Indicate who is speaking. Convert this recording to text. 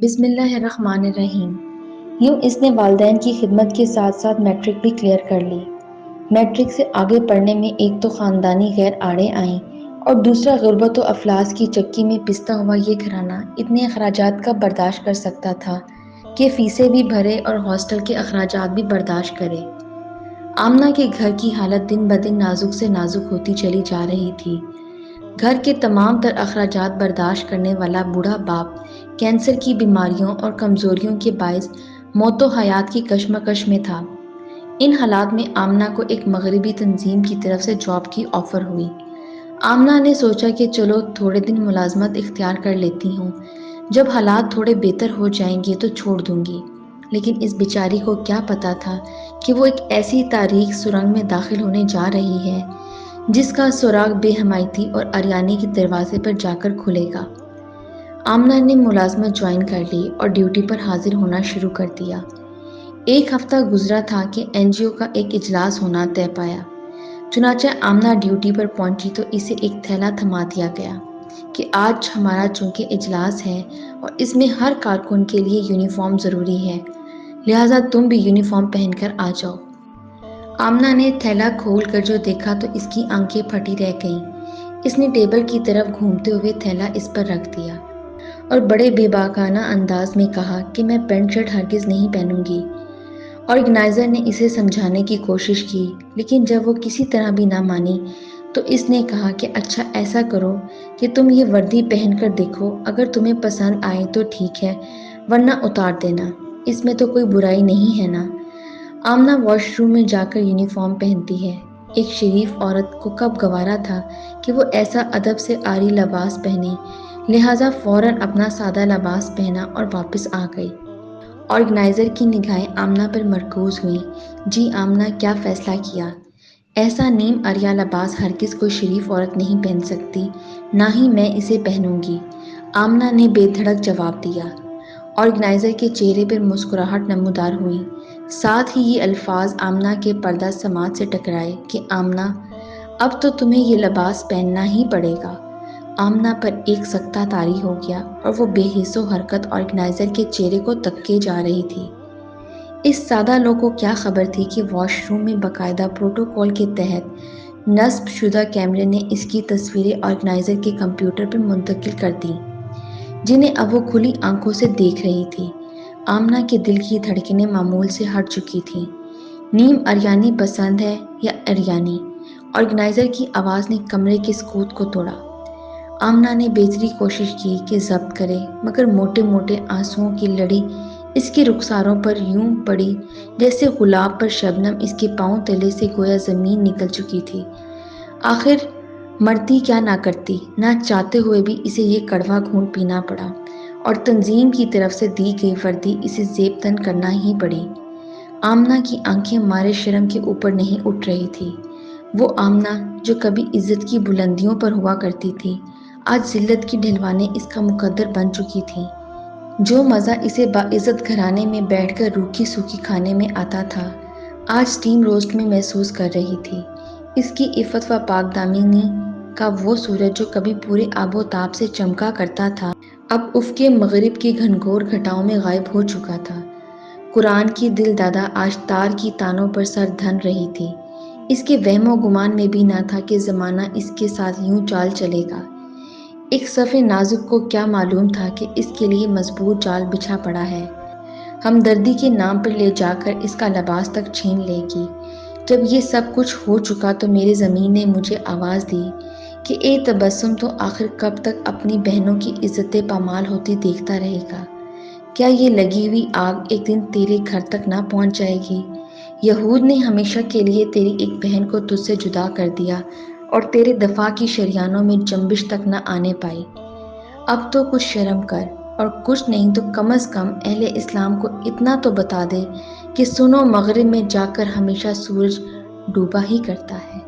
Speaker 1: بسم اللہ الرحمن الرحیم۔ یوں اس نے والدین کی خدمت کے ساتھ ساتھ میٹرک بھی کلیئر کر لی۔ میٹرک سے آگے پڑھنے میں ایک تو خاندانی غیر آڑے آئیں اور دوسرا غربت و افلاس کی چکی میں پستا ہوا یہ گھرانہ اتنے اخراجات کا برداشت کر سکتا تھا کہ فیسیں بھی بھرے اور ہاسٹل کے اخراجات بھی برداشت کرے۔ آمنہ کے گھر کی حالت دن بدن نازک سے نازک ہوتی چلی جا رہی تھی۔ گھر کے تمام تر اخراجات برداشت کرنے والا بوڑھا باپ کینسر کی بیماریوں اور کمزوریوں کے باعث موت و حیات کی کشمکش میں تھا۔ ان حالات میں آمنہ کو ایک مغربی تنظیم کی طرف سے جاب کی آفر ہوئی۔ آمنہ نے سوچا کہ چلو تھوڑے دن ملازمت اختیار کر لیتی ہوں، جب حالات تھوڑے بہتر ہو جائیں گے تو چھوڑ دوں گی۔ لیکن اس بیچاری کو کیا پتا تھا کہ وہ ایک ایسی تاریک سرنگ میں داخل ہونے جا رہی ہے جس کا سراغ بے حمایتی اور اریانی کے دروازے پر جا کر کھلے گا۔ آمنہ نے ملازمت جوائن کر لی اور ڈیوٹی پر حاضر ہونا شروع کر دیا۔ ایک ہفتہ گزرا تھا کہ این جی او کا ایک اجلاس ہونا طے پایا۔ چنانچہ آمنہ ڈیوٹی پر پہنچی تو اسے ایک تھیلا تھما دیا گیا کہ آج ہمارا چونکہ اجلاس ہے اور اس میں ہر کارکن کے لیے یونیفارم ضروری ہے، لہٰذا تم بھی یونیفارم پہن کر آ جاؤ۔ آمنہ نے تھیلا کھول کر جو دیکھا تو اس کی آنکھیں پھٹی رہ گئیں۔ اس نے ٹیبل کی طرف گھومتے ہوئے تھیلا اس پر رکھ دیا اور بڑے بے باکانہ انداز میں کہا کہ میں پینٹ شرٹ ہرگز نہیں پہنوں گی۔ آرگنائزر نے اسے سمجھانے کی کوشش کی، لیکن جب وہ کسی طرح بھی نہ مانی تو اس نے کہا کہ اچھا ایسا کرو کہ تم یہ وردی پہن کر دیکھو، اگر تمہیں پسند آئے تو ٹھیک ہے ورنہ اتار دینا، اس میں تو کوئی برائی نہیں ہے نا۔ آمنہ واش روم میں جا کر یونیفارم پہنتی ہے۔ ایک شریف عورت کو کب گوارا تھا کہ وہ ایسا ادب سے عاری لباس پہنے، لہٰذا فوراً اپنا سادہ لباس پہنا اور واپس آ گئی۔ آرگنائزر کی نگاہیں آمنہ پر مرکوز ہوئیں۔ جی آمنہ، کیا فیصلہ کیا؟ ایسا نیم عریاں لباس ہرگز کوئی شریف عورت نہیں پہن سکتی، نہ ہی میں اسے پہنوں گی، آمنہ نے بے دھڑک جواب دیا۔ آرگنائزر کے چہرے پر مسکراہٹ نمودار ہوئی، ساتھ ہی یہ الفاظ آمنہ کے پردہ سماعت سے ٹکرائے کہ آمنہ، اب تو تمہیں یہ لباس پہننا ہی پڑے گا۔ آمنہ پر ایک سکتہ طاری ہو گیا اور وہ بے حس و حرکت آرگنائزر کے چہرے کو تکے جا رہی تھی۔ اس سادہ لوگ کو کیا خبر تھی کہ واش روم میں باقاعدہ پروٹوکول کے تحت نصب شدہ کیمرے نے اس کی تصویریں آرگنائزر کے کمپیوٹر پر منتقل کر دیں، جنہیں اب وہ کھلی آنکھوں سے دیکھ رہی تھی۔ آمنہ کے دل کی دھڑکنیں معمول سے ہٹ چکی تھیں۔ نیم عریانی پسند ہے یا عریانی؟ آرگنائزر کی آواز نے کمرے کے سکوت کو توڑا۔ آمنہ نے بہتری کوشش کی کہ ضبط کرے، مگر موٹے موٹے آنسوؤں کی لڑی اس کے رخساروں پر یوں پڑی جیسے گلاب پر شبنم اس کے پاؤں تلے سے گویا زمین نکل چکی تھی۔ آخر مرتی کیا نہ کرتی، نہ چاہتے ہوئے بھی اسے یہ کڑوا گھونٹ پینا پڑا اور تنظیم کی طرف سے دی گئی وردی اسے زیب تن کرنا ہی پڑی۔ آمنہ کی آنکھیں مارے شرم کے اوپر نہیں اٹھ رہی تھی۔ وہ آمنہ جو کبھی عزت کی بلندیوں پر ہوا کرتی تھی، آج ذلت کی ڈھلوانیں اس کا مقدر بن چکی تھیں۔ جو مزہ اسے باعزت گھرانے میں بیٹھ کر روکھی سوکھی کھانے میں آتا تھا، آج اسٹیم روسٹ میں محسوس کر رہی تھی۔ اس کی عفت و پاک دامنی کا وہ سورج جو کبھی پورے آب و تاب سے چمکا کرتا تھا، اب افق مغرب کی گھنگھور گھٹاؤں میں غائب ہو چکا تھا۔ قرآن کی دل دادا آج تار کی تانوں پر سر دھن رہی تھی۔ اس کے وہم و گمان میں بھی نہ تھا کہ زمانہ اس کے ساتھ یوں چال چلے گا۔ ایک صف نازک کو کیا معلوم تھا کہ اس کے لیے مضبوط جال بچھا پڑا ہے، ہمدردی کے نام پر لے جا کر اس کا لباس تک چھین لے گی۔ جب یہ سب کچھ ہو چکا تو میری زمین نے مجھے آواز دی کہ اے تبسم، تو آخر کب تک اپنی بہنوں کی عزتیں پامال ہوتی دیکھتا رہے گا؟ کیا یہ لگی ہوئی آگ ایک دن تیرے گھر تک نہ پہنچ جائے گی؟ یہود نے ہمیشہ کے لیے تیری ایک بہن کو تجھ سے جدا کر دیا اور تیرے دفاع کی شریانوں میں جنبش تک نہ آنے پائی۔ اب تو کچھ شرم کر، اور کچھ نہیں تو کم از کم اہل اسلام کو اتنا تو بتا دے کہ سنو مغرب میں جا کر ہمیشہ سورج ڈوبا ہی کرتا ہے۔